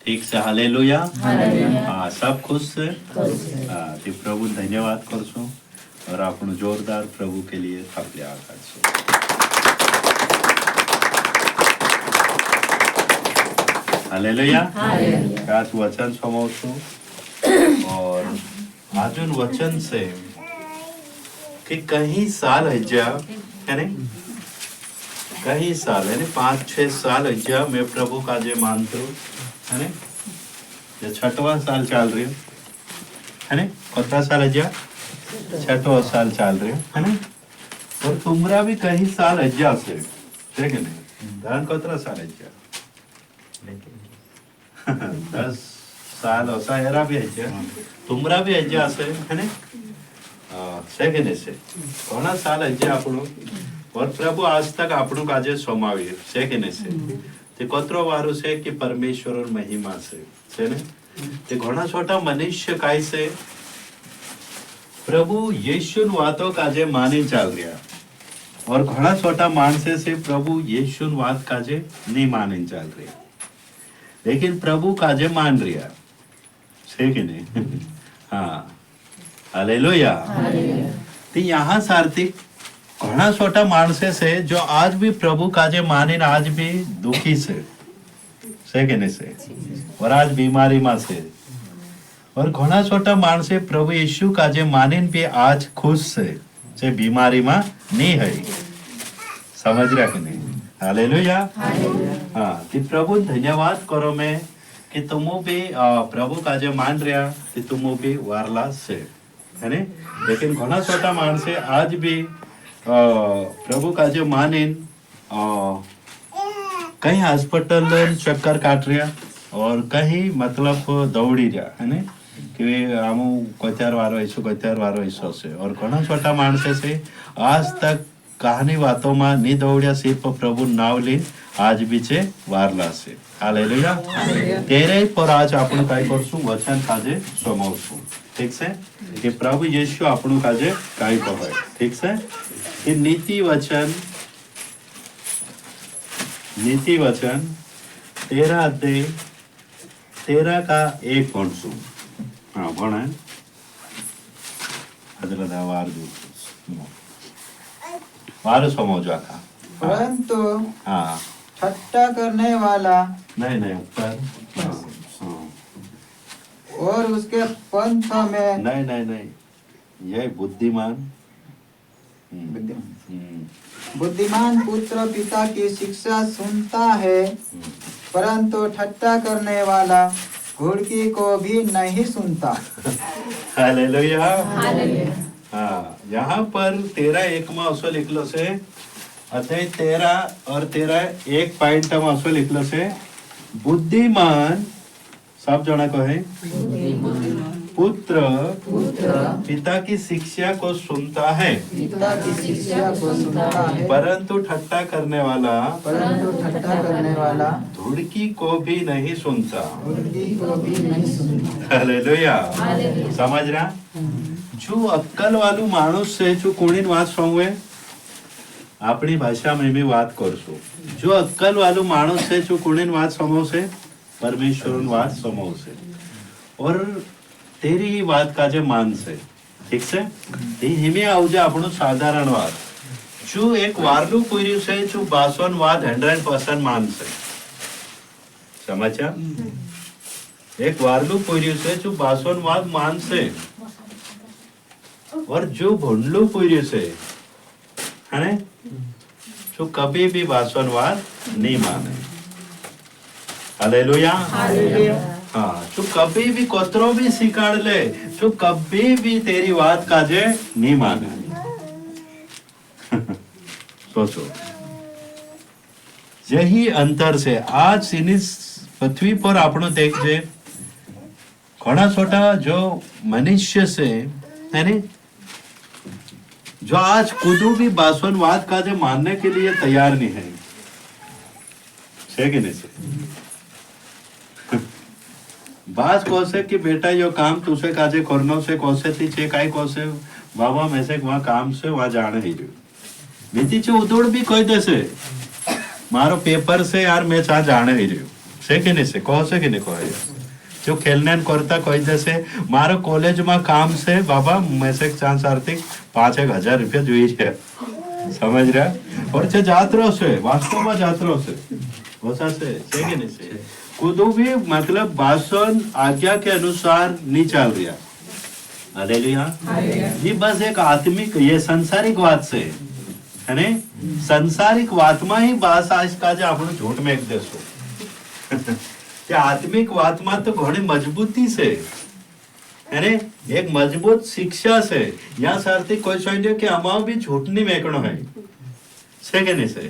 ठीक से hallelujah. Hallelujah. हाँ, सब खुश से। हाँ, ते प्रभु धन्यवाद करसो और आपण जोरदार प्रभु के लिए थापले आकाशो। हालेलुया। आज वचन समझो और आजुन वचन से कि कहीं साल हज्जा है नहीं, कहीं साल है 5-6 साल हज्जा मैं प्रभु का जे मानते हो है नहीं, ये 6वां साल चल रही है नहीं, कितना साल हज्जा 6वां साल चल रही है नहीं, और तुमरा भी कहीं साल हज्जा से है कि नहीं, दान कितना साल हज्जा 10 साल ऐसा हेरा भी हज्जा, तुमरा भी हज्जा से है नहीं, सेकंड से कोना साल हज्जा આપણો और प्रभु आज तक આપણું કાજે સોમાવી છે કે નહીં છે તે કોતરો વારું છે કે પરમેશ્વર મહિમા છે ને તે ઘણા છોટા મનુષ્ય કાય છે प्रभु यीशु वातो काजे माने चाल रहा और घना छोटा मानसे से प्रभु यीशु वात काजे नहीं माने चाल रहा, लेकिन प्रभु काजे मान रहा है कि नहीं। हाँ, हालेलुया। तो यहाँ सार्थिक घना छोटा मानसे से जो आज भी प्रभु काजे माने आज भी दुखी से कि नहीं से, और आज बीमारी में से, और घना छोटा मानसे प्रभु यीशु काजे मानिन भी आज खुश से बीमारी में नहीं है, समझ रहा कि नहीं। हालेलुया। हाँ, तो प्रभु धन्यवाद करो मैं कि तुम भी प्रभु काजे मान रहा कि तुम भी वारला से है नहीं, लेकिन घना छोटा मानसे आज भी प्रभु काजे मानिन कहीं हॉस्पिटल चक्कर काट रहा और कहीं मतलब दौड़ी रहा है नहीं कि आम कोचार वारो ऐसो से, और घना छोटा मानसे से आज तक कहानी बातों में नहीं दौड़िया सिर्फ प्रभु नाव ली आज भी छे वारला से। हालेलुया। तेरे पर आज आपण काय करसु वचन काजे समझसु, ठीक से कि प्रभु यीशु आपण काजे काय कहे, ठीक से कि नीति वचन 13 अध्याय 13 का 1 भणसु। हाँ भण है अदरदा वार समझा का, परंतु हाँ ठट्टा करने वाला नहीं ऊपर, और उसके पंथ में नहीं यह बुद्धिमान बुद्धिमान पुत्र पिता की शिक्षा सुनता है, परंतु ठट्टा करने वाला घुड़की को भी नहीं सुनता। हालेलुया। हाँ, यहाँ पर 13:1 में असो लिखलो से, अध्याय 13 और 13:1 पॉइंट में असो लिखलो से, बुद्धिमान सब जना को है पुत्र पिता की शिक्षा को सुनता है, परंतु ठट्टा करने वाला धुड़की को भी नहीं सुनता। हालेलुया। समझ रहा, जो अक्कल वालू मानुस से जो कोणीन बात सांगे अपनी भाषा में भी बात करसो, जो अक्कल वालू मानुस से जो कोणीन बात समझे परमेश्वर बात समझे और तेरी ही बात का जे मान से, ठीक से हिमे आवजे આપણું સાધારણ વાત જો એક વારલું પૂર્યું છે જો બાસોન વાત 100% માનશે, સમજ્યા, એક વારલું પૂર્યું છે જો બાસોન વાત માનશે, और जो भोंडलू पूर्યું છે है जो कभी भी बासोन વાત नहीं माने। हालेलुया। हाँ, जो कभी भी कोतरो भी सिखाड़ ले, जो कभी भी तेरी बात काजे नहीं माने। सोचो, यही अंतर से आज इस पृथ्वी पर आपण देखजे घना छोटा जो मनुष्य से है नहीं, जो आज खुद भी बासवनवाद काजे मानने के लिए तैयार नहीं है कि नहीं से? बास कोसे कि बेटा यो काम तुसे काजे करनो से कोसे थी छे काई कोसे बाबा में से वहां काम से वहां जाने ही जो बीती छे उदोड़ भी कोई दे से मारो पेपर से यार मैं चा जाने ही जो છે કે નહીં છે? કહો છે કે નહીં કહો? જો ખેલને કરતા કહી દેશે મારો કોલેજમાં કામ છે બાબા, મેસેજ ચાન્સ આર્थिक 5,000 रुपया જોઈએ છે, समझ रहा? और છે જાત્રો છે, વાસ્તવમાં જાત્રો છે, वैसा છે कि नहीं છે? खुद भी मतलब भाषण आज्ञा के अनुसार नहीं चल रहा। हालेलुया। ये बस एक आत्मिक, ये संसारिक बात से है ने, संसारिक वातમાં ही बास आज કાજે આપણું ઝૂઠ મેક દેશો કે આત્મિક વાતમાં તો ઘણી મજબૂતી છે અને એક મજબૂત શિક્ષા છે। यहाँ सारથી કોઈ સમજે કે આમાં બી ઝૂઠ નહીં મેકણો है, છે કે નહીં છે?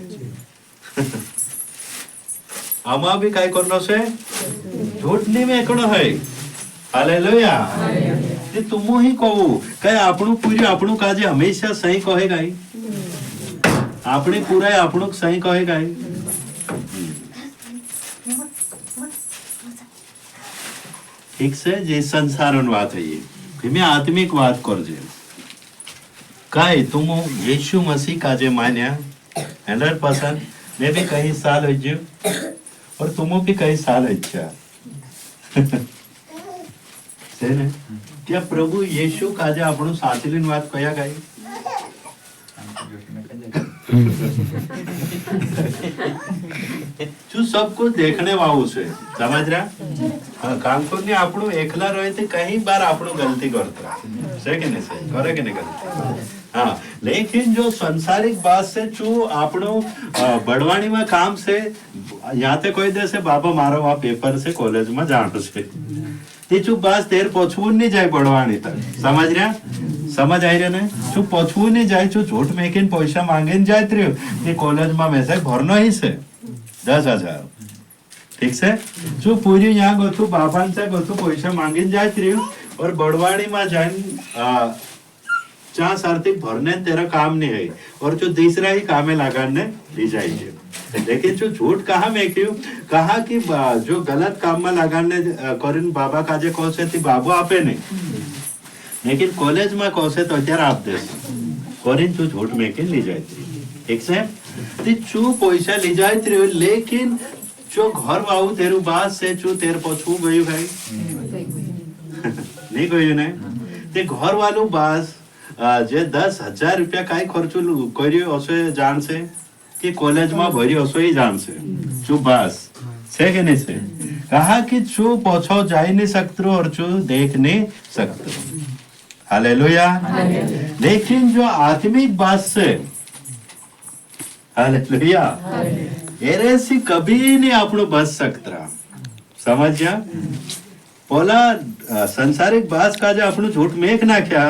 આમાં બી કાઈ કરનો છે, ઝૂઠ નહીં મેકણો है। हालेलुया। ये तुमो ही કહું કે આપણું પૂરી આપણું કાજે હંમેશા સહી કહે ગાઈ, આપણે પૂરા આપણું સહી કહે ગાઈ। ठीक છે? જે સંસારણ વાત હૈયે તમે આત્મિક વાત કરજે। કાઈ तुम यीशु मसीह काजे मान्या 100%, मैं भी कई साल हो गयो और तुम भी कई साल अच्छा છે ને? क्या प्रभु यीशु काजे આપણું સાચલીન વાત કયા ગાઈ? जो सब कुछ देखने वालों से, समझ रहा? हाँ, काम करने આપણું એકલા રહે તે कहीं बार આપણું गलती करता है कि नहीं से? करे कि नहीं करता? हाँ, लेकिन जो संसारिक बात से जो આપણું બળવાણી में काम से यहाँ ते कोई दे से बाबा मारो आ पेपर से कॉलेज में जानो से તે ચૂપ બાસ તેર પહોંચવું નહીં જાય બળવાણી તક, સમજ રહ્યા? સમજ આવી રહ્યા ને? શું પહોંચવું નહીં જાય, શું ઝૂઠ મેકીને પૈસા માંગીને જાય રહ્યો તે કોલેજમાં મેસેજ ભરનો ही છે 10,000, ठीक છે? શું પૂરી यहाँ ગતું બાબાને છે ગતું પૈસા માંગીને જાય રહ્યો और બળવાણીમાં જઈને चांस आर्थिक भरने तेरा काम नहीं है और जो तीसरा ही कामे लगाने ली जाएगी। लेकिन जो झूठ कहा मैं क्यों कहा कि जो गलत काम में लगाने करीन बाबा काजे कौसे थी बाबू आपे नहीं, लेकिन कॉलेज में कौसे तो અત્યારે आप दे करीन जो झूठ में के ली जाती, ठीक से? ती चू पैसा ली जाती रही, लेकिन जो घर वाऊ तेरू बात से चू तेर पछू गयु भाई नहीं गयु ने ते घर वालों बास जे 10,000 रुपया काई खर्चो કર્યો હશે જાણશે कि कॉलेज में भरी हसो ही जानसे चू बास છે કે નહીં છે? कहा कि चू पछो जा नहीं सकते और चू देख नहीं सकते। हालेलुया। लेकिन जो आत्मिक बात से, हालेलुया, एरे से कभी नहीं आपनो बच सकता, समझ जा? बोला संसारिक बात का जो आपनो झूठ मेक नाख्या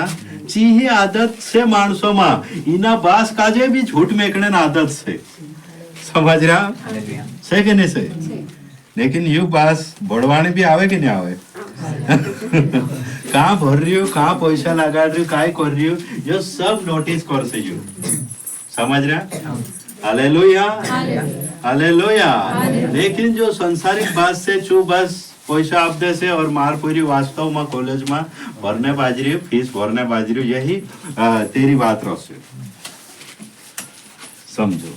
चीही आदत से माणसों में इना बास काजे भी झूठ मेकने ना आदत से, समझ रहा? से कि नहीं से? लेकिन यू बास बड़वाणी भी आवे कि नहीं आवे? कहाँ भर रही हो, कहाँ पैसा लगा रही हो, काय कर रही हो, ये सब नोटिस कर से यू, समझ रहा? Hallelujah, hallelujah. लेकिन जो संसारिक बात से चू बस पैसा आप दे से और मार पूरी वास्तव में कॉलेज में भरने बाजरी फीस भरने बाजरी यही तेरी बात रहे, समझो?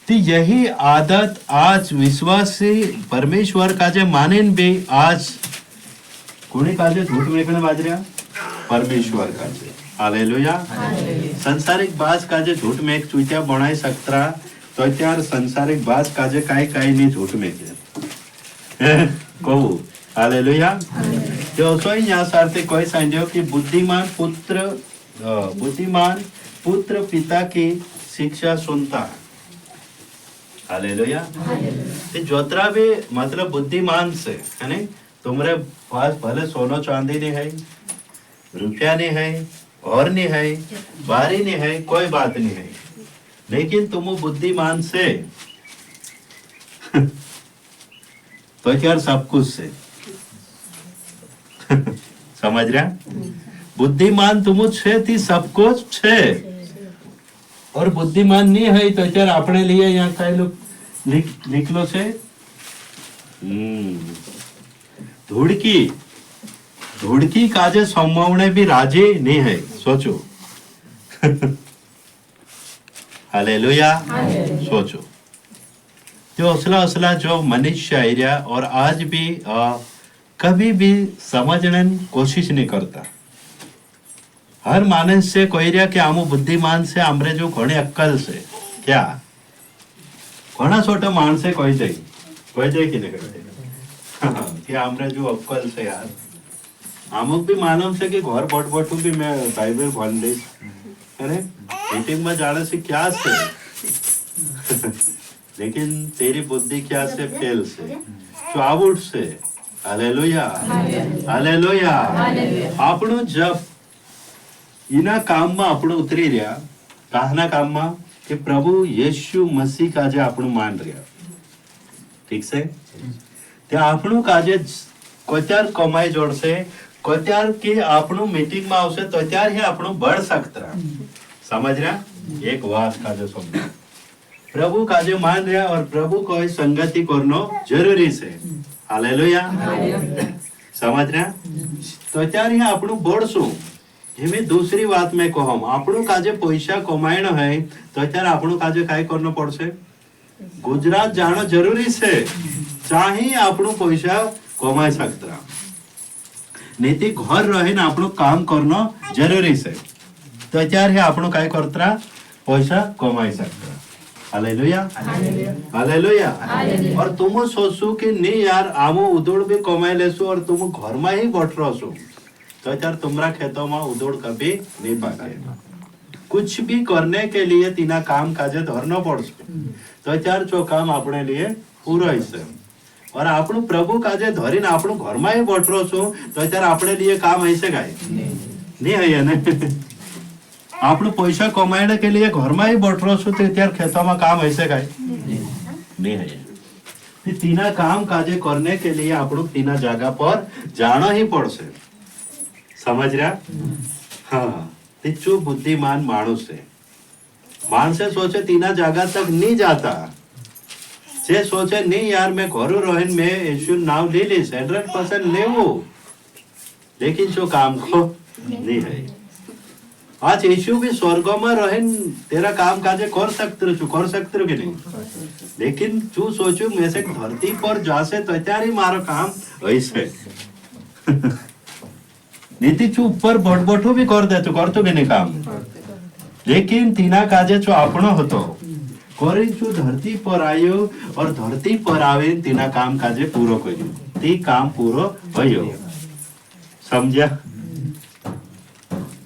तो यही आदत आज विश्वासी परमेश्वर का जे मानेन भी आज कोणी काजे झूठ मेकने बाजरिया परमेश्वर का जे। हालेलुया। संसारिक बात काजे झूठ मेक चूतिया बनाई सकता तो त्यार संसारिक बात काजे काई काई नहीं झूठ मेके कहू। हालेलुया। जो सोई यहाँ सारते कोई समझो कि बुद्धिमान पुत्र पिता की शिक्षा सुनता है। हालेलुया। जोतरा भी मतलब बुद्धिमान से है नहीं, तुम्हारे पास भले सोनो चांदी नहीं है, रुपया नहीं है, और नहीं है, बारी नहीं है, कोई बात नहीं है, लेकिन तुम बुद्धिमान से तो यार सब कुछ से समझ रहा? बुद्धिमान तुम छे थी सब कुछ छे और बुद्धिमान नहीं है तो यार अपने लिए यहाँ कई लोग लिख लो से धुड़की काजे संभावने भी राजी नहीं है, सोचो। हालेलुया। सोचो तो असला असला जो मनुष्य है रहा और आज भी कभी भी समझने की कोशिश नहीं करता। हर मानस से कोई रहा कि आमो बुद्धिमान से हमरे जो घणे अक्कल से क्या घणा छोटा मान से कोई दे कि नहीं कहते कि हमरे जो अक्कल से यार अमुक भी मानव से कि घर बट बटू भी मैं बाइबल भन ली अरे मीटिंग में जाने से क्या से लेकिन तेरी बुद्धि क्या से फेल से चावुट से हालेलुया हालेलुया આપણું जब इना काम में આપણું उतरी रहा कहना काम में कि प्रभु यीशु मसीह काजे આપણું मान रहा ठीक से त्या આપણું काजे कोत्यार कमाई जोड़से कोत्यार की આપણું मीटिंग में आवसे तो त्यार ही આપણું बढ़ सकता समझ रहा एक बात काजे समझ प्रभु काजे मान रहा और प्रभु को संगति करना जरूरी से हालेलुया समझ रहा तो त्यार ही આપણું बढ़सू हिमे दूसरी बात में कहम આપણું काजे पैसा कमायनो है तो त्यार આપણું काजे काय करनो पड़से गुजरात जानो जरूरी से चाहे આપણું पैसा कमाई सकता नहीं घर रहे ना આપણું काम करना जरूरी से तो त्यार ही આપણું काय करता पैसा कमाई सकता हालेलुया हालेलुया और तुम सोचो कि नहीं यार आमो उदोड़ भी कमाई लेसो और तुम घर में ही बैठ रहो तो यार तुम्हारा खेतों में उदोड़ कभी नहीं पाएगा कुछ भी करने के लिए तीना काम काजे धरना पड़से तो यार जो काम अपने लिए पूरा हिस्से और આપણું प्रभु काजे धरीने આપણું घर में ही बैठ रहो छो तो यार अपने लिए काम ऐसे गाय नहीं है ने આપણું पैसा कमाने के लिए घर में ही बैठ रहो छो तो यार खेतों में काम ऐसे गाय नहीं है तीना काम काजे करने के लिए આપણું तीना जगह पर जाना ही पड़से समझ रहा हाँ जो बुद्धिमान मानुस है मान से सोचे तीना जगह तक नहीं जाता से सोचे नहीं यार मैं घरों रोहन में यीशु नाम ले ली 100% ले वो लेकिन जो काम को नहीं है आज यीशु भी स्वर्ग में रहन तेरा काम काजे कर सकते हो कि नहीं लेकिन तू सोचो मैं से धरती पर जासे तो त्यारी मारो काम ऐसे नीति चू ऊपर बटबटू भी कर दे तू करतो कि नहीं काम लेकिन तीना काजे जो आपनो होतो कोरी जो धरती पर आयो और धरती पर आवे तीना काम काजे पूरो कर्यो ती काम पूरो भयो समझा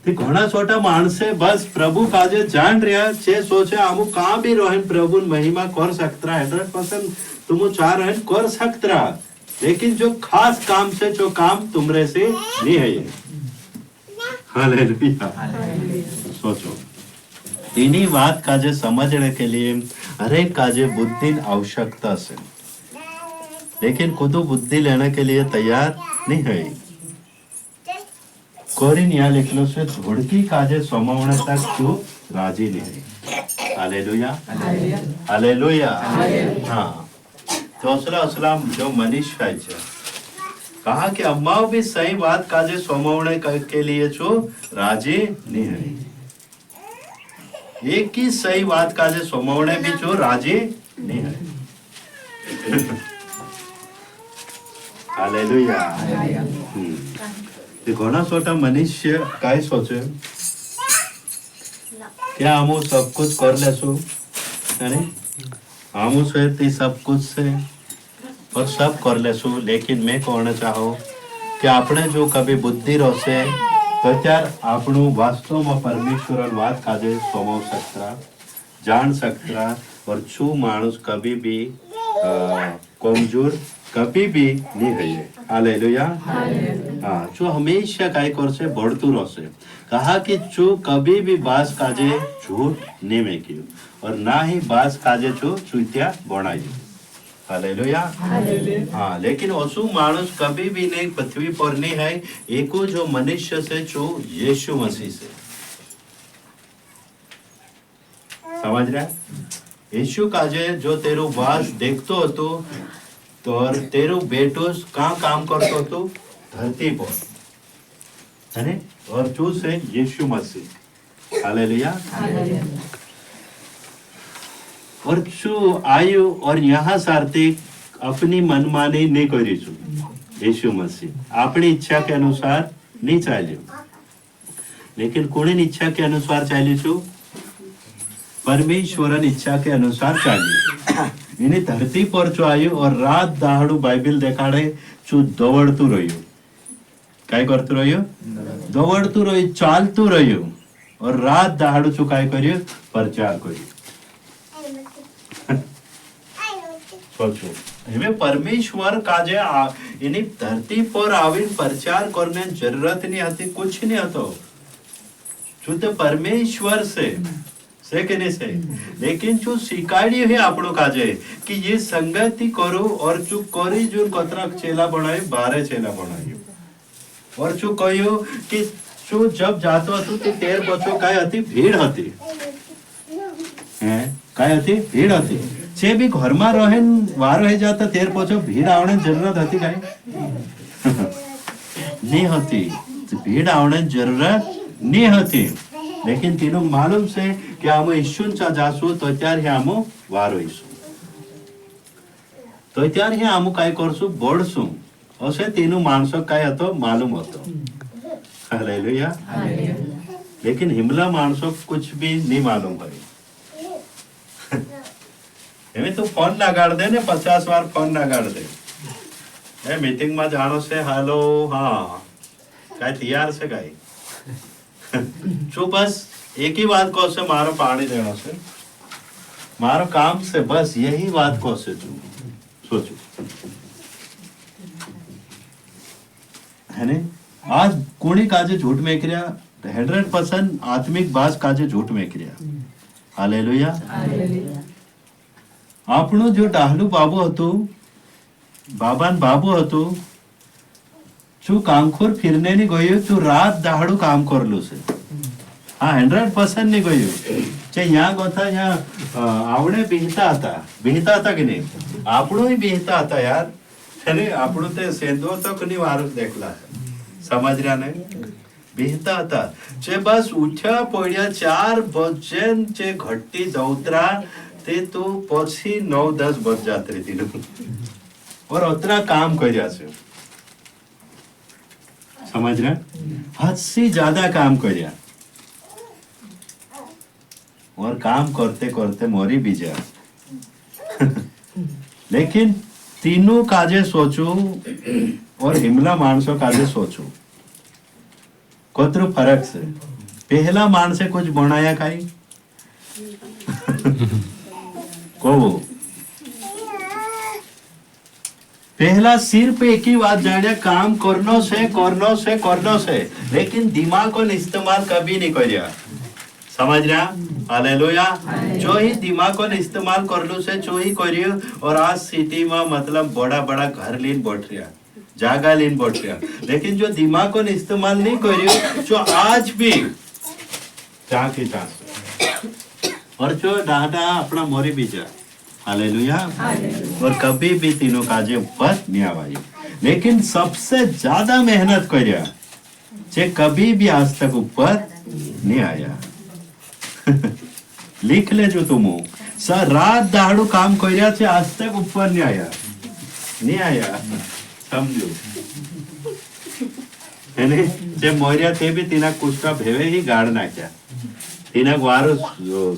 ती घणा छोटा माणसे बस प्रभु काजे जान रहा छे सोचे आमु कहां भी रोहन प्रभु महिमा कर सकता 100% तुम चाह रहे कर सकता लेकिन जो खास काम से जो काम तुमरे से नहीं है हालेलुया सोचो इन्हीं बात काजे समझने के लिए हरेक काजे बुद्धि आवश्यकता से लेकिन खुद बुद्धि लेने के लिए तैयार नहीं है कोरिन यहाँ लिखलो से धुड़की काजे समावने तक तू राजी नहीं हालेलुया हालेलुया हाँ तो असला जो मनीष है कहा कि अम्मा भी सही बात काजे समावने के लिए जो राजी नहीं है एक ही सही बात काजे समावने भी जो राजी नहीं है हालेलुया घणा छोटा मनुष्य काय सोचे क्या हम सब कुछ कर लेसु अरे हम से सब कुछ से और सब कर लेसु लेकिन मैं कहना चाहो कि आपने जो कभी बुद्धि रोसे तो त्यार आपणु वास्तव में परमेश्वर बात काजे सोमाव सकता जान सकता और छू मानुस कभी भी कमजोर कभी भी नहीं है हालेलुया हाँ जो हमेशा काय कर से बढ़तू रहे कहा कि जो कभी भी बास काजे झूठ नहीं मेक्यू और ना ही बास काजे जो चुतिया बनाई हालेलुया हाँ लेकिन असु मानुस कभी भी नहीं पृथ्वी पर नहीं है एको जो मनुष्य से जो यीशु मसीह से समझ रहा यीशु काजे जो तेरो बास देखतो હતો तो और तेरो बेटो कहाँ काम करतो હતો धरती पर है ने और जो से यीशु मसीह हालेलुया और छू आयु और यहाँ सारती अपनी मनमानी नहीं करी छू यीशु मसीह अपनी इच्छा के अनुसार नहीं चाल्यो लेकिन कोणी इच्छा के अनुसार चाल्यो छू परमेश्वर इच्छा के अनुसार चाल्यो इन्हें धरती पर जो आयो और रात दाहड़ू बाइबल देखाड़े जो दौड़तू रह्यो काय करतू रह्यो दौड़तू रह्यो चालतू रह्यो और रात दाहड़ू जो काय कर्यो प्रचार कर्यो सोचो हमें परमेश्वर काजे इन्हें धरती पर आवीन प्रचार करने जरूरत नहीं आती कुछ नहीं आता जो तो परमेश्वर से के नहीं से लेकिन जो सिखाड़ी है आपनो काजे कि ये संगति करो और जो करी जो कतरा चेला बनाए 12 चेला बनाए और जो कहो कि जो जब जातो हतो ते 13 बच्चों काय हती भीड़ हती हैं काय हती भीड़ हती जे भी घर में रहे वार रह जाता 13 बच्चों भीड़ आवने जरूरत हती काय नहीं होती भीड़ आवने जरूरत नहीं होती लेकिन तीनों मालूम से कि हम ईश्वरचा जासू तो त्यार हे हम वार होईसू तो त्यार हे हम काय करसू बढसू असे तीनों माणसो काय हतो मालूम होतो हालेलुया लेकिन हिमला माणसो कुछ भी नहीं मालूम है हमें तो फोन लगाड़ दे ने 50 बार फोन लगाड़ दे ए मीटिंग में जानो से हेलो हाँ काय तैयार से काय जो बस एक ही बात को से मारो पानी देना से मारो काम से बस यही बात को से सोचो है ने आज कोणी काजे झूठ में क्रिया 100% आत्मिक बात काजे झूठ में क्रिया हालेलुया આપણું જો ડાહલું બાબુ હતું બાબાન બાબુ હતું શું કામખોર ફિરને ની ગયું તું રાત દાહડું કામ કરલું છે હા 100% ની ગયું જે यहाँ ગોતા यहाँ આવડે બેહતા હતા કે નહીં આપણું બેહતા હતા યાર અરે આપણું તે સેંધો તક ની વારું દેખલા સમજ રહ્યા ને બેહતા હતા જે બસ ઉઠ્યા પડ્યા 4 ભજન જે ઘટ્ટી જૌતરા ते तो પછી 9-10 બજ જાત રહી थी और उतना काम કર્યા છે समझ रहे हद से ज्यादा काम કર્યા और काम करते करते मरी भी जा लेकिन तीनों काजे सोचो और हिमला मानसो काजे सोचो कोतरो फर्क से पहला मानसे कुछ बनाया काई को पहला सिर्फ एक ही बात जाने काम करनो से लेकिन दिमाग को इस्तेमाल कभी नहीं करिया समझ रहा हालेलुया जो ही दिमाग को इस्तेमाल कर लो से जो ही करियो और आज सिटी में मतलब बड़ा बड़ा घर लीन बैठ रहा जागा लीन बैठ रहा लेकिन जो दिमाग को इस्तेमाल नहीं करियो जो आज भी चाके और जो दादा अपना मोरी भी जा हालेलुया और कभी भी तीनों काजे ऊपर नहीं आवाई लेकिन सबसे ज्यादा मेहनत करिया जे कभी भी आज तक ऊपर नहीं आया लिख ले जो तुम सर रात दाड़ू काम करिया छे आज तक ऊपर नहीं आया समझो है जे मोरिया थे भी तीना कुष्टा भेवे ही गाड़ नाख्या तीना वारो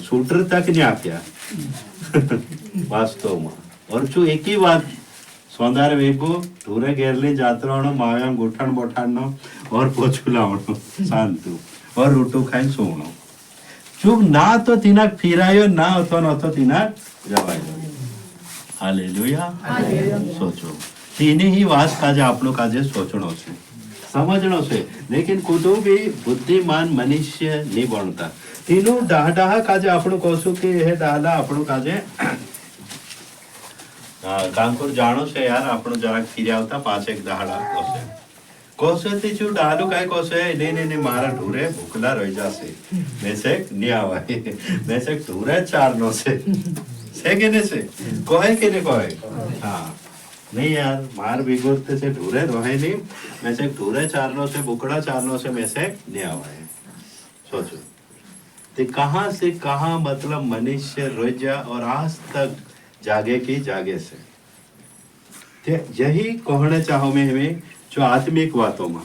शूटर तक नहीं आप्या वास्तव में और जो एक ही बात सोंदार वेगो ढूरे घेरली जात्रानो माव्याम गोठाण बोठाणनो और पोछू लावणो शांतु और रोटो खाई सोवणो चूक ना तो तीना फिरायो ना अथवा नथो तीना जवायो हालेलुया सोचो तीनी ही वास काजे आपनो काजे सोचणो छे समझणो छे लेकिन कुदो भी बुद्धिमान मनुष्य नहीं बनता तीनों डाह काजे आपणो कहशो के हे डाला आपणो काजे कामकोर जाणो छे यार आपणो जरा फिरी आवता 5-1 दाहड़ा कहशे ते जो डालू काय कहशे नहीं मारा ढूरे भूखला रही जासे मेसेक नहीं आवाय मेसेक ढूरे चारनो से के ने से कहे के ने कहे हां नहीं यार मार बिगोरते से ढूरे रहे नहीं मेसेक ढूरे चारनो से बुकड़ा चारनो से मेसेक नहीं आवाय सोचो तो कहाँ से कहाँ मतलब मनुष्य रोजा और आज तक जागे की जागे से ते यही कहना चाहो मैं हमें जो आत्मिक बातों में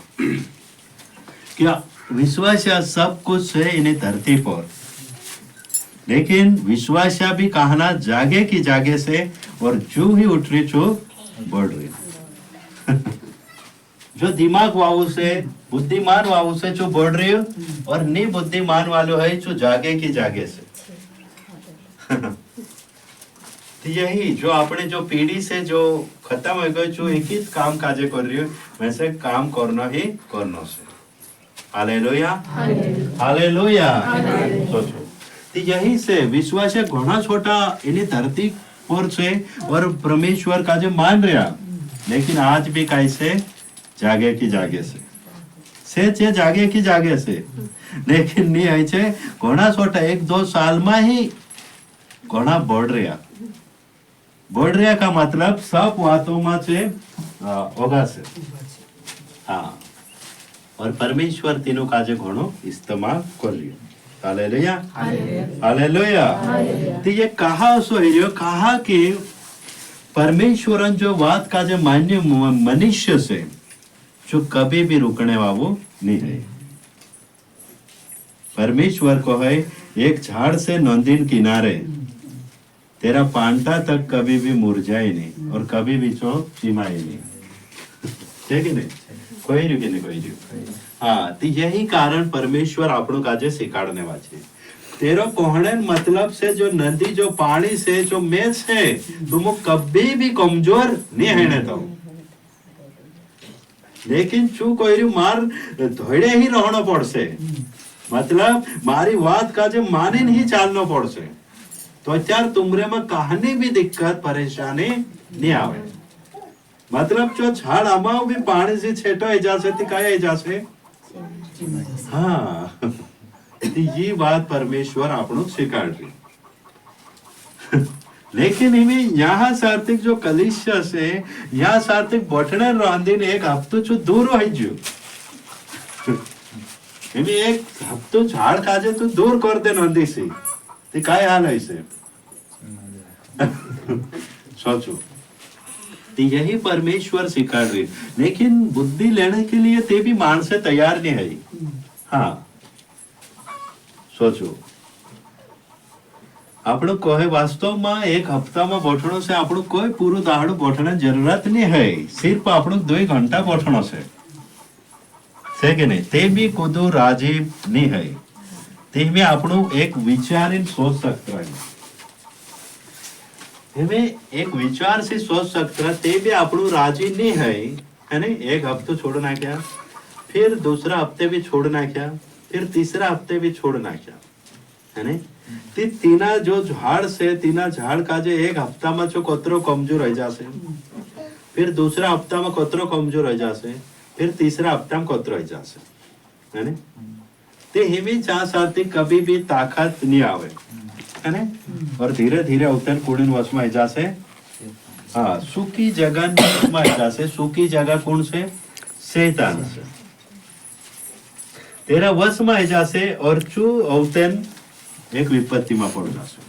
क्या विश्वास सब कुछ है इन्हें धरती पर, लेकिन विश्वास भी कहना जागे की जागे से और जो ही उठ रही जो बढ़ रही जो दिमाग वाहु से बुद्धिमान वाहु से जो बढ़ रही हो और नहीं बुद्धिमान वालों है जो जागे की जागे से तो यही जो अपने जो पीढ़ी से जो खत्म हो गए जो एक ही काम काजे कर रही हो वैसे काम करना ही करना से। Hallelujah hallelujah. सोचो तो यही से विश्वास है घना छोटा इन्हीं धरती पर से और परमेश्वर का जो मान रहा, लेकिन आज भी कैसे जागे की जागे से जागे की जागे से, लेकिन नहीं है छे घना छोटा 1-2 साल में ही घना बढ़ रहा का मतलब सब बातों में से होगा से। हाँ, और परमेश्वर तीनों काजे घणो इस्तेमाल कर लियो। Hallelujah hallelujah. तो ये कहा सो हिरियो कहा कि परमेश्वरन जो बात का जो मान्य मनुष्य से जो कभी भी रुकने वाला नहीं है। परमेश्वर को है एक झाड़ से नंदीन किनारे तेरा पांटा तक कभी भी मुरझाए नहीं और कभी भी चो चिमाए नहीं, ठीक है नहीं कोई नहीं। हाँ, तो यही कारण परमेश्वर आपनों काजे सिखाड़ने वाचे तेरा कोहणे मतलब से जो नदी जो पानी से जो मैच है तुम कभी भी कमजोर नहीं है तो, लेकिन चू कोई मार धोड़े ही रहना पड़ से, मतलब मारी बात का जो माने नहीं चालना पड़ से तो चार तुमरे में कहानी भी दिक्कत परेशानी नहीं आवे। मतलब जो झाड़ अमाओ भी पानी से छेटो एजा से तिकाया एजा से। हाँ, तो ये बात परमेश्वर आपनों सिखाड़ रही। लेकिन इन्हें यहाँ सार्थिक जो कलिशा से यहाँ सार्थिक बटने रांधी ने एक हफ्तों जो दूर हो जो इन्हें एक हफ्तों झाड़ काजे तो दूर कर दे नंदी से तो काय हाल है इसे सोचो। तो यही परमेश्वर सिखा रही, लेकिन बुद्धि लेने के लिए ते भी मानस तैयार नहीं है। हाँ, सोचो આપણું કોઈ વાસ્તવમાં એક હપ્તામાં બોઠણો છે આપણું કોઈ પૂરું દાડું બોઠવાની જરૂરત નહીં है, सिर्फ આપણું 2 घंटा બોઠણો છે કે નહીં તે બી કુદુ રાજી નહીં है, તે में આપણું એક વિચારીને सोच सकता है, हमें एक विचार से सोच सकता है ते भी આપણું राजी नहीं है नहीं। एक हफ्ते छोड़ नाख्या, फिर दूसरा हफ्ते भी छोड़ नाख्या, फिर तीसरा हफ्ते भी छोड़ नाख्या है नहीं। तीना जो झाड़ से तीना झाड़ का जो एक हफ्ता में जो कतरो कमजोर रह जासे, फिर दूसरा हफ्ता में कतरो कमजोर रह जासे, फिर तीसरा हफ्ता में कतरो रह जासे है नहीं। ते हिमी चा साथी कभी भी ताकत नहीं आवे है नहीं, और धीरे धीरे उतन कुड़ीन वश में जासे। हाँ, सूखी जगह वश में जासे। सूखी जगह कौन से? शैतान से तेरा वश में जासे और चू औतन एक विपत्ति में पड़ जासे।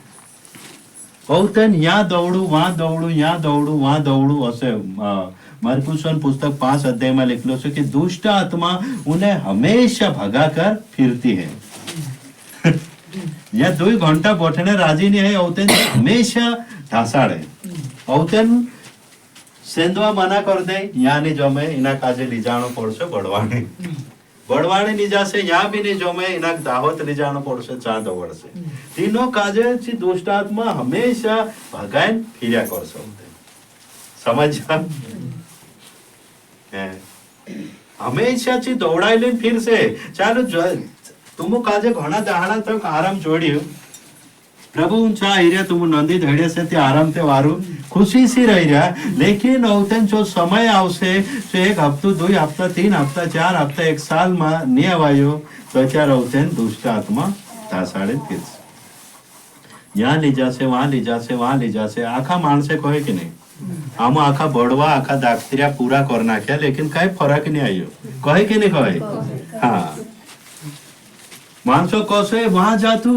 औतन यहाँ दौड़ू वहां दौड़ू, यहाँ दौड़ू वहां दौड़ू ऐसे। मरकुसन पुस्तक 5 अध्याय में लिखलो है कि दुष्ट आत्मा उन्हें हमेशा भगा कर फिरती है। यह 2 घंटा बैठने राजी नहीं है, औतन हमेशा ढासाड़े। औतन सेंधवा मना कर दे, यहाँ नहीं जमे इना काजे ली जानो पड़से बड़वाने बड़वाने नहीं जासे, यहाँ भी नहीं जमे इना दावत ली जानो पड़से चा दौड़ से। तीनों काजे ची दुष्ट आत्मा हमेशा भगाएं फिरिया कर सकते, समझ जा हमेशा ची दौड़ाई लेन फिर से चालो तुम काजे घना दहाड़ा तक आराम जोड़ियो प्रभु ऊंचा हिरिया तुम नंदी धड़े से ते आराम ते वारू खुशी सी रही रहा। लेकिन औतन जो समय आवसे जो 1 हफ्तो 2 हफ्ता 3 हफ्ता 4 हफ्ता 1 साल में नहीं आवायो तो चार औतन दुष्ट आत्मा धासाड़े फिर यहाँ ले जासे वहां ले जासे वहां ले जासे। आखा मानसे कहे कि नहीं आम आखा बड़वा आखा दाक्तिरिया पूरा करना क्या, लेकिन कहीं फर्क नहीं आयो कहे कि नहीं कहे। हाँ, मानसो कसे वहां जा तू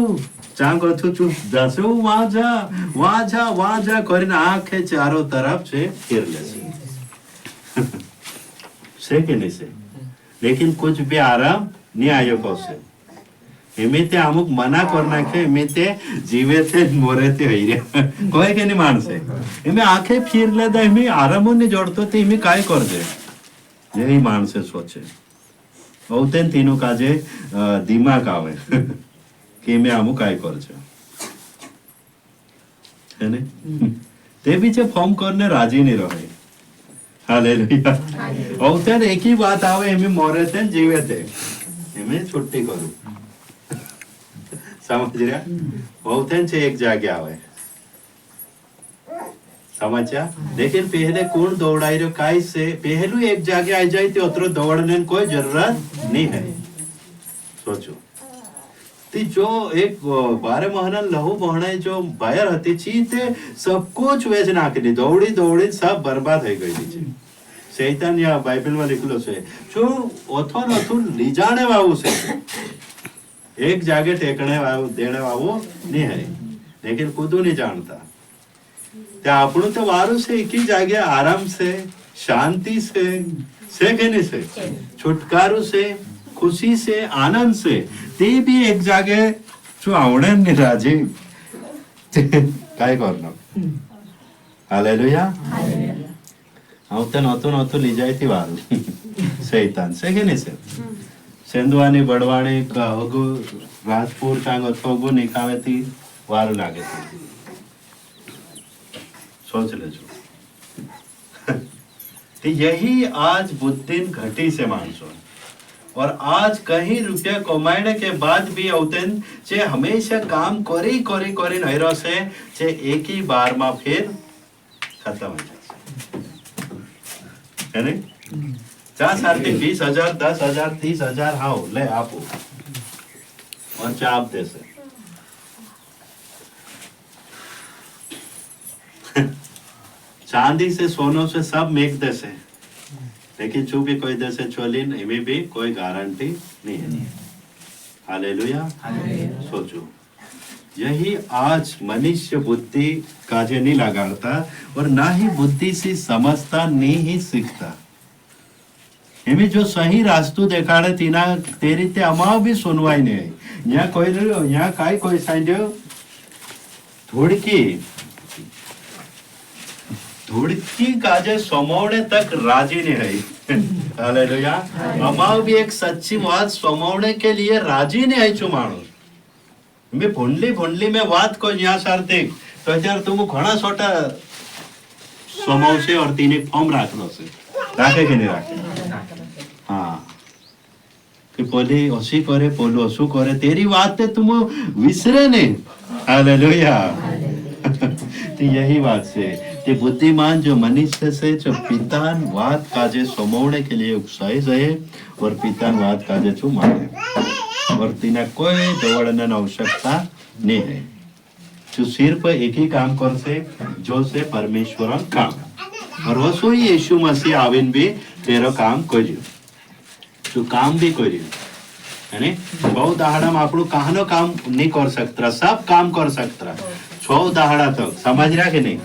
चांग अथु चुप जासे वहां जा કરીને आंखें चारों तरफ से फिर लेसे से के नहीं से लेकिन कुछ भी आराम नहीं आयो कसे एमिते अमुक मना करना के एमिते जीवे थे मोरे थे हईरे कोई के नहीं मानसे एमे आंखें फिर ले दा एमे आराम नहीं जोड़तो ते एमे काय कर दे यही मानसे सोचे औतेन तीनों काजे दिमाग आवे कि मैं आमु काय करछे है ने ते भी जे फॉर्म करने राजी नहीं रहे हालेलुया औतेन एक ही बात आवे एमे मोरे थे जीवे थे एमे छुट्टी करू समझ रहा औतेन से एक जागे आवे समझा लेकिन पहले कौन दौड़ाई रो काई से पहलू एक जागे आ जाए तो उतरो दौड़ने की कोई जरूरत नहीं है सोचो ती जो एक 12 महीना लहू बहने जो बायर हती छी ते सब कुछ वेच नाखी दौड़ी दौड़ी सब बर्बाद हो गई थी शैतान या बाइबल में लिखलो से जो ओथोन ओथोन लीजाने वावू से एक जागे टेकने वावू देने वावू नहीं है लेकिन खुद नहीं जानता આપણું તો વારું છે એક જ જગ્યા આરામ છે શાંતિ છે કે નહીં છે છુટકારો છે ખુશી છે આનંદ છે તે બી એક જાગે શું આવડે ને રાજી काय करणार हालेलुया આવતે નહોતું લઈ જાય થી વારું શૈતાન છે કે નહીં છે સેંદવાની બળવાણી કહગુ રાજપુર ચાંગ અથોગુ નિકાવે થી વારું લાગે છે सोच लेजो तो यही आज बुद्धिन घटी से मानसो और आज कहीं रुपया कमाने के बाद भी औतन जे हमेशा काम करी नहीं रहो से जे एक ही बार में फिर खत्म हो जाए है नहीं 4 साल के 20,000 10,000 30,000 हाँ ले आपो और चाप दे से चांदी से सोनों से सब मेघ दे लेकिन चूंकि कोई दे चोलिन इनमें भी कोई गारंटी नहीं है हालेलुया सोचो यही आज मनुष्य बुद्धि काजे नहीं लगाता और ना ही बुद्धि से समझता नहीं ही सीखता इनमें जो सही रास्तु देखाड़े तीना तेरी ते अमाव भी सुनवाई नहीं यहाँ काई कोई साइड धुड़की काजे समोने तक राजी नहीं है हालेलुया अमाव भी एक सच्ची बात समोने के लिए राजी नहीं है चुमाणो मैं भुंडली में बात को यहाँ सारते तो यार तुम घना छोटा समाव से और तीन फॉर्म राख लो से राखे के नहीं राखे हाँ कि पोली ओसी करे पोलो ओसु करे तेरी बात तुम विसरे नहीं हालेलुया तो यही बात से कि बुद्धिमान जो मनुष्य से जो पितान वाद काजे समोने के लिए उत्साहित है और पितान वाद काजे छू माने और तीना कोई दौड़ने की आवश्यकता नहीं है जो सिर्फ एक ही काम कर से जो से परमेश्वर काम और वो सो ही यीशु मसीह आविन भी तेरो काम करियो जो काम भी करियो है बहुत दाहड़ा में आपको कहानो काम नहीं कर सकता सब काम कर सकता 6 दाहड़ा तक समझ रहा कि नहीं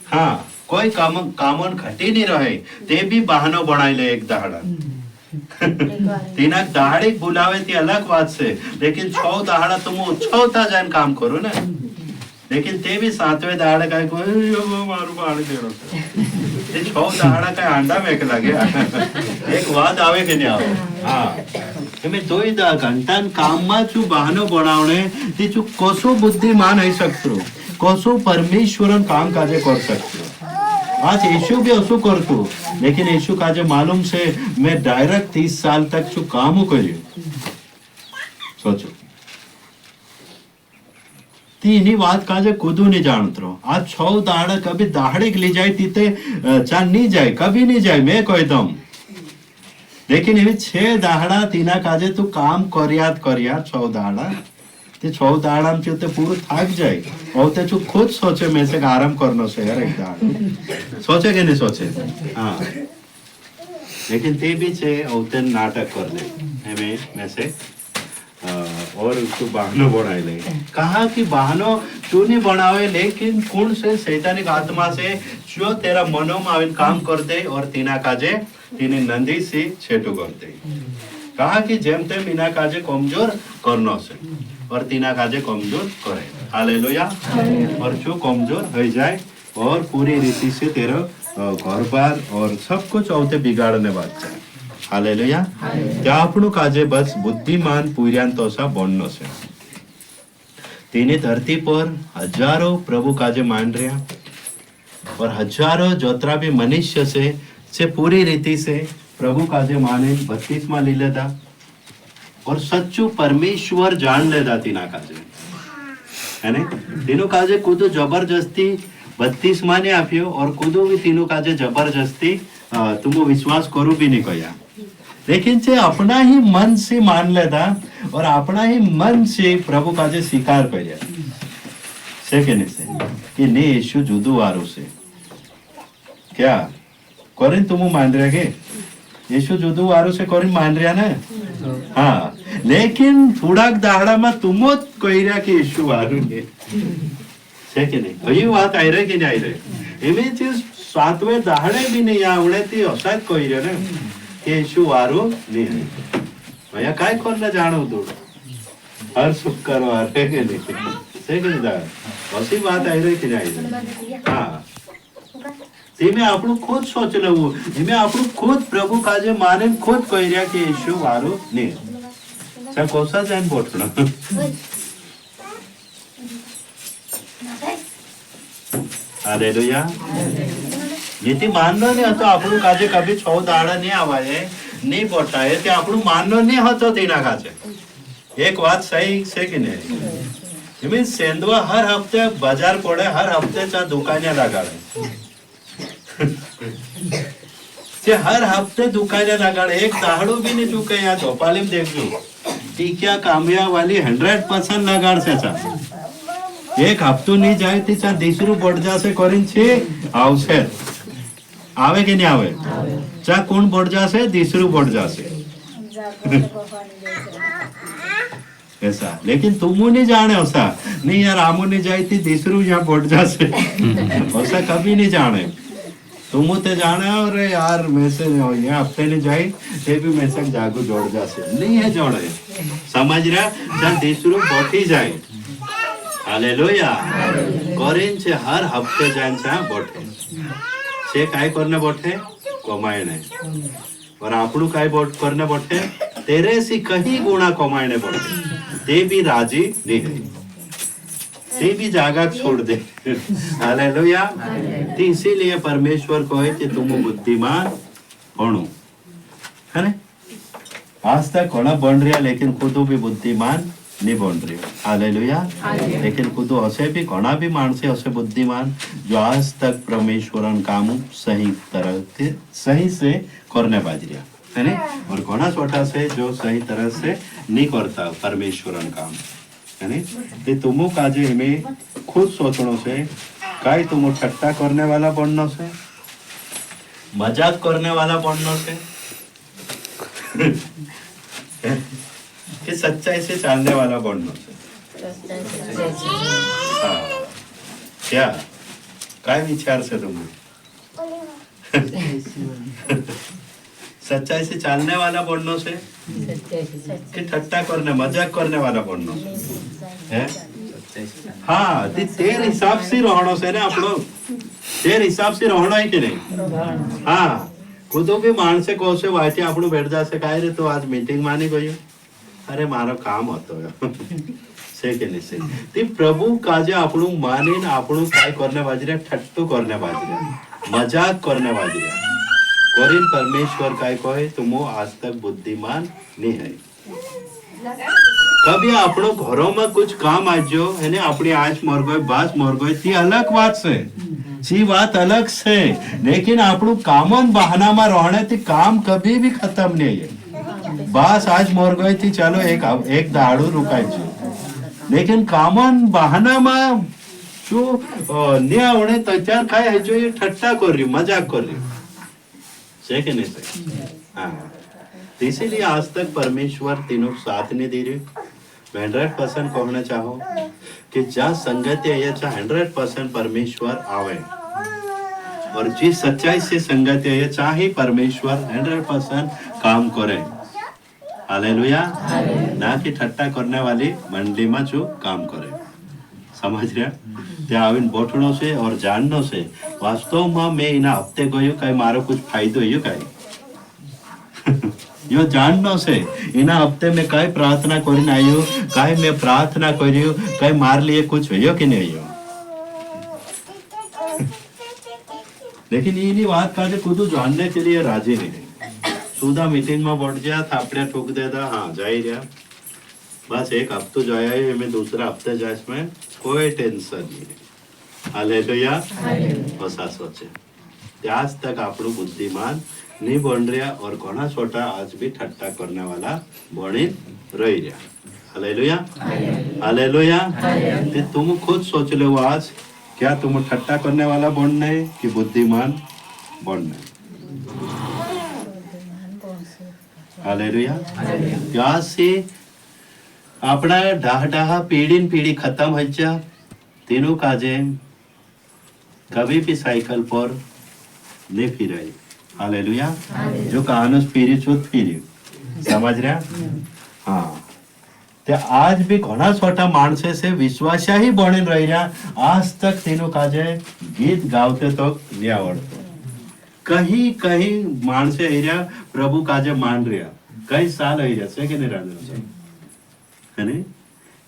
हाँ कोई कामन घटी नहीं रहे ते भी बहानो बनाई ले एक दाहड़ा तीना दाहड़ी बुलावे थी अलग बात से लेकिन 6 दाहड़ा तुम 6 जान काम करो ना लेकिन ते भी 7वें दाहड़ा का कोई मारू पानी दे रहा ये 6 दाहड़ा का अंडा मेक लगे एक वाद आवे कि नहीं आवे हाँ मैं 2 घंटा काम में चू बहानो बनावने ती चू कोसो बुद्धिमान है सकतो कोसो परमेश्वरन काम काजे कर सकते आज यीशु भी असु करतो लेकिन यीशु काजे मालूम से मैं डायरेक्ट 30 साल तक जो काम करियो सोचो तीनी बात काजे खुदू नहीं जानतो आज 6 दाड़ा कभी दाहड़े के ले जाए तीते चांद नहीं जाए कभी नहीं जाए मैं कहता हूं लेकिन ये 6 दाहड़ा तीना काजे तू काम करियात 6 दाहड़ा ते 6 दाहड़ा में तो पूरा थक जाए और ते तू खुद सोचे मैं से आराम करना से यार एक दाहड़ा सोचे कि नहीं सोचे हाँ लेकिन ते भी छे औते नाटक कर ले हमें में से और उसको बहानो बनाए ले। कहा कि बहानो तू नहीं बनावे, लेकिन कौन से शैतानिक आत्मा से जो तेरा मनो में आविन काम कर दे और तीना काजे तीने नंदी से छेटू कर दे। कहा कि जेम तेम इना काजे कमजोर करनो से और तीना काजे कमजोर करे। हालेलुया। और जो कमजोर हो जाए और पूरी रीति से तेरा घर बार और सब कुछ औते बिगाड़ने बात जाए। हालेलुया। त्या આપણું કાજે બસ બુદ્ધિમાન પૂર્યાંતોસા બનનો છે। તેની ધરતી પર હજારો પ્રભુ કાજે मान રહ્યા और हजारों जोतरा भी मनुष्य से पूरी रीति से प्रभु काजे माने बत्तीसमा ली लेता और सच्चू परमेश्वर जान लेता तीना काजे है ने। तीनों काजे कूदो जबरदस्ती 32 ने आप्यो और कूदो भी तीनों काजे जबरदस्ती तुमको विश्वास करू भी नहीं कया, लेकिन से अपना ही मन से मान लेता और अपना ही मन से प्रभु काजे स्वीकार कर से के नहीं से कि नहीं यीशु जुदू वारू से क्या करें तुम मान रहे के यीशु जुदू वारू से करें मान रहा ना। हाँ, लेकिन थोड़ा दाहड़ा में तुम कह रहा कि यीशु वारू है से के नहीं वही बात आई रहे कि नहीं आई रहे। इमें चीज 7वें दाहड़े भी नहीं आवड़े थी असाद कह रहे ना कि यीशु वारू नहीं है। भैया काय करना जानो तू हर शुक्रवार है के नहीं से के नहीं ऐसी बात आई रही कि नहीं आई रही। हाँ, तेमें आपनु खुद सोच लेवू, तेमें आपनु खुद प्रभु काजे माने खुद कह रहा कि यीशु वारू नहीं सब कोसा जान बोटना। हालेलुया। यदि मानना नहीं होता आपनु काजे कभी 6 दाड़ा नहीं आवाए नहीं बोटाए ते आपनु मानना नहीं होता तीना काजे एक बात सही से कि नहीं। इमें सेंधवा हर हफ्ते बाजार पड़े, हर हफ्ते चा दुकानें लगाड़े जे हर हफ्ते दुकानें लगाड़े एक दाहड़ो भी नहीं चुके। यहाँ चौपाली में देख लो टीकिया कामया वाली 100% लगाड़ से चा एक हफ्तो नहीं जाए थी चा दूसरू बढ़ जासे करीन छे आवशे आवे कि नहीं आवे चा कौन बढ़ जासे दूसरू बढ़ जासे ऐसा। लेकिन तुम नहीं जाने ऐसा नहीं यार आमू नहीं जाई थी दूसरू यहाँ बढ़ जासे ऐसा कभी नहीं जाने। तुम तो जाने और यार मैं से यहाँ हफ्ते नहीं जाई ते भी मैं से जागू जोड़ जासे नहीं है जोड़े समझ रहा जब दूसरू बढ़ी जाए। हालेलुया। करें छे हर हफ्ते जान छे बैठे से काय करने बैठे कमाने और आपनु काय करने बैठे तेरे से कहीं गुणा कमाने बैठे ते भी राजी नहीं है ते भी जागा छोड़ दे। हालेलुया। तो इसीलिए परमेश्वर कहे कि तुम बुद्धिमान बनो है ना। आज तक कोना बन रहा लेकिन खुद भी बुद्धिमान नहीं बन रही। हालेलुया। लेकिन खुद ऐसे भी घना भी मानसे ऐसे बुद्धिमान जो आज तक परमेश्वरन काम सही तरह से सही से करने बाज रहा है ना। और घना छोटा से जो सही तरह से नहीं करता परमेश्वरन काम है ना। ते तुमो काजे में खुद सोचनो से काई तुम ठट्टा करने वाला बननो से मजाक करने वाला बननो से कि सच्चाई से चालने वाला बनना से। हाँ, क्या काय विचार से तुम सच्चाई से चालने वाला बनना से कि ठट्टा करने मजाक करने वाला बनना है। हाँ, तेरे हिसाब से रहना से ना आप लोग तेरे हिसाब से रहना है कि नहीं। हाँ, खुद भी मानस कहो से वाचे आपनु बैठ जा से काय रे तो आज मीटिंग मानी गयो अरे मारो काम होतो से के नहीं से ते प्रभु काजे आपनु माने न आपनु काय करने बाजरे ठट्टू करने बाजरे मजाक करने बाजरे करिन परमेश्वर काय कहे तुम आज तक बुद्धिमान नहीं है। कभी आपनो घरों में कुछ काम आजो है ने अपनी आज मर गए बास मर गए थी अलग बात से सी बात अलग से, लेकिन आपनु कामन बहाना में रहने थी काम कभी भी खत्म नहीं है। बस आज मर गई थी चलो एक दाड़ू रुकाई छे लेकिन कामन बहाना में जो न्या होने तैयार खाए है जो ये ठट्टा कर रही मजाक कर रही से कि नहीं से। हाँ, इसीलिए आज तक परमेश्वर तीनों साथ नहीं दे रहे मैं 100% कहना चाहूँ कि जहाँ संगति है 100% परमेश्वर आवे और जिस सच्चाई से संगति है चाहे परमेश्वर 100% काम करे। हालेलुया। ना कि ठट्टा करने वाली मंडली में जो काम करे। समझ रहे त्या आविन बोठणो से और जाननो से वास्तव में मैं इना हफ्ते गयो कई मारो कुछ फायदो यो कई यो जाननो से इना हफ्ते में कई प्रार्थना करीने आयो कई मैं प्रार्थना कर्यो कई मार लिए कुछ होयो कि नहीं हो। लेकिन इनी बात का खुद जानने के लिए राजी नहीं। सुधा मीटिंग में बढ़ गया थापड़े ठोक देता हाँ जाई रहा बस एक हफ्तो जाया मैं दूसरा हफ्ते जाए इसमें कोई टेंशन नहीं। हालेलुया। ऐसा सोचे आज तक आपनो बुद्धिमान नहीं बन रहा और घना छोटा आज भी ठट्टा करने वाला बनी रही रहा। हालेलुया। हालेलुया। तो तुम खुद सोच लो आज क्या तुम ठट्टा करने वाला बनना है कि बुद्धिमान बनना है। हालेलुया। क्या से अपना डाह डाह पीढ़ी खत्म हो जा तीनों काजे कभी भी साइकिल पर नहीं फिराई। हालेलुया। जो कहानो स्पिरिचुअल फिरी समझ रहा हाँ ते आज भी घना छोटा माणसे से विश्वासा ही बनी रही रहा आज तक तीनों काजे गीत गावते तो नहीं आवड़ते। कहीं कहीं माणसे एरिया प्रभु काजे मान रहा कई साल आई रहा से कि नहीं राजा है नहीं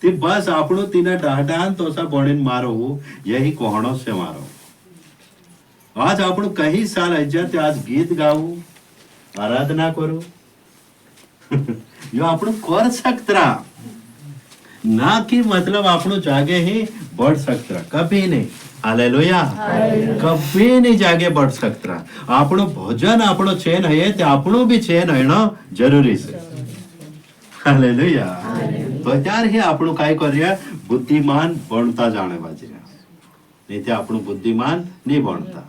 ती बस आपनो तीना डाहडान तो सा बणीन मारो यही कोहणो से मारो। आज आपनो कहीं साल आई जाते आज गीत गाऊ आराधना करो यो आपनो कर सकता ना कि मतलब आपनो जागे ही बढ़ सकता कभी नहीं। हालेलुया। कभी नहीं जागे बढ़ सकता आपनो भोजन आपनो चैन है ते आपनो भी चैन है ना जरूरी से। हालेलुया। तो त्यार ही आपनो काय कर्या बुद्धिमान बनता जाने बाजी नहीं ते आपनो बुद्धिमान नहीं बनता।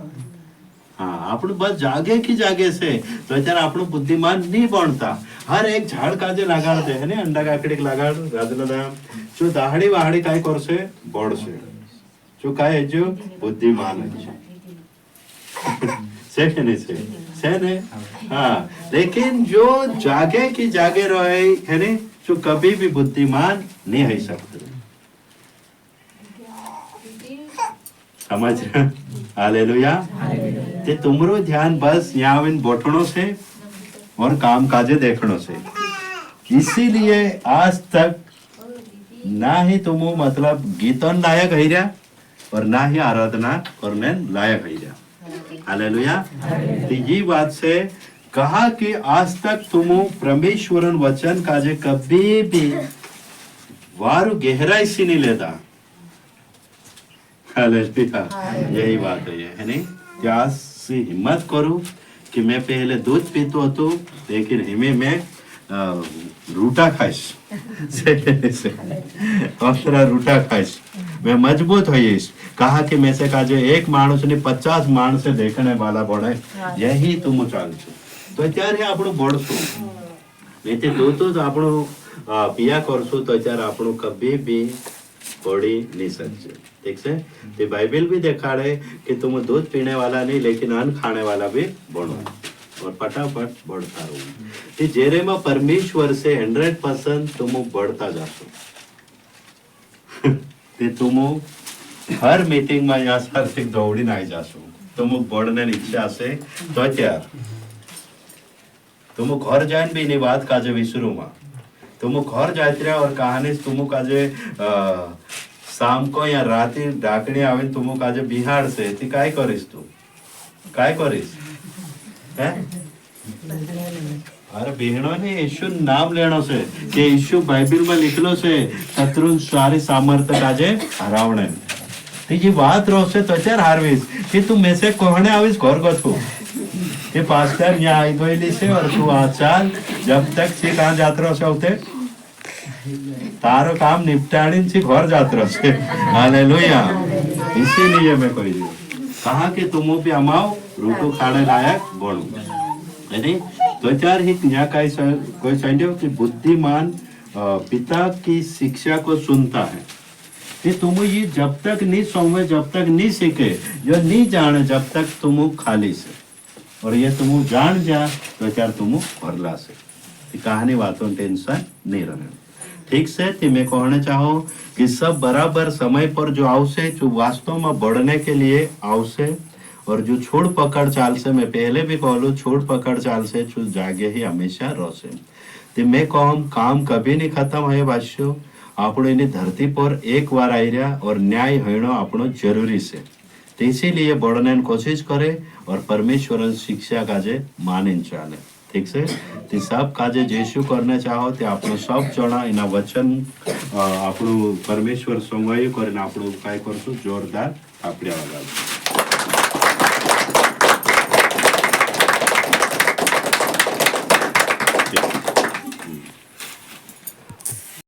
हाँ आपनो बस जागे की जागे से तो त्यार आपनो बुद्धिमान नहीं बनता। हर एक झाड़ काजे लगाड़ते है ने अंडा काकड़ी लगाड़ राजला दाम जो दाहड़ी वाहड़ी काय करसे बढ़से जो काय है जो बुद्धिमान है से नहीं से ने हाँ लेकिन जो जागे की जागे रहे है ने जो कभी भी बुद्धिमान नहीं हो सकते। समझ रहे हालेलुया। ते तुमरो ध्यान बस यहाँ इन बोठनों से और काम काजे देखनों से इसीलिए आज तक ना ही तुम मतलब गीतन लायक है रहा और ना ही आराधना करने लायक है रहा। हालेलुया। तो ये बात से कहा कि आज तक तुम परमेश्वरन वचन काजे कभी भी वारु गहराई से नहीं लेता। हालेलुया। यही बात है नहीं क्या से हिम्मत करूं कि मैं पहले दूध पीतो तो लेकिन हिमे में रूटा खाइस से और रूटा खाइस मैं मजबूत होइस। कहा कि मैं से काजे एक मानुष ने 50 मानुष से देखने वाला बने यही तुम चाल तो त्यारे आपणो बढ़सो नहीं ते तो आपणो पिया करसो तो त्यारे आपणो कभी भी बढ़ी नहीं सकते। ठीक से ते बाइबल भी दिखाड़े कि तुम दूध पीने वाला नहीं लेकिन अन्न खाने वाला भी बनो और फटाफट बढ़ता रहो। जेरे में परमेश्वर से 100% तुम बढ़ता जासो ते तुम हर मीटिंग में यहाँ सर दौड़ी ना जासो तुम बढ़ने इच्छा से तो त्यार तुम घर जाए भी नहीं बात काजे विसरू में तुम घर जाते और कहानी तुम काजे शाम को या रात डाकणी आवे तुम काजे बिहार से ती काय करीस तू काय करीस है अरे बहनों ने यीशु नाम लेनो से कि यीशु बाइबल में लिखलो से शत्रु सारी सामर्थ्य काजे हरावणे तो ये बात रो से तो चार हारवीस कि तू में से कोहने आविस घर को तू कि पास्टर यहाँ आई गई से और तू आचाल जब तक से कहाँ जात्रा से होते तारो काम निपटाने से घर जात्रा से। हालेलुया। इसीलिए मैं कोई कहा कि तुम भी अमाओ रूटो खाने लायक बनो है नहीं तो चार ही यहाँ कोई समझो कि बुद्धिमान पिता की शिक्षा को सुनता है। ये तुम ये जब तक नहीं समझे, जब तक नहीं सीखे, जो नहीं जाने, जब तक तुम खाली से, और ये तुम जान जा तो क्या तुम भरला से। ये कहानी बातों टेंशन नहीं रहने। ठीक से तो मैं कहना चाहूँ कि सब बराबर समय पर जो आवश्य जो वास्तव में बढ़ने के लिए आवश्य, और जो छोड़ पकड़ चाल से, मैं पहले भी कहलू, छोड़ पकड़ चाल से जो जागे ही हमेशा रहसे। तो मैं कहूँ काम कभी नहीं खत्म है भाष्यो, આપણો એની ધરતી પર એક વાર આવી રહ્યા, और न्याय होना આપણો जरूरी से। तो इसीलिए बढ़ने की कोशिश करे और परमेश्वर शिक्षा काजे माने चाले। ठीक से ते सब काजे जेसु करने चाहो ते આપણો सब जणा एना वचन આપણું परमेश्वर संगय કરીને આપણું काय करશું, जोरदार आपल्या वाला।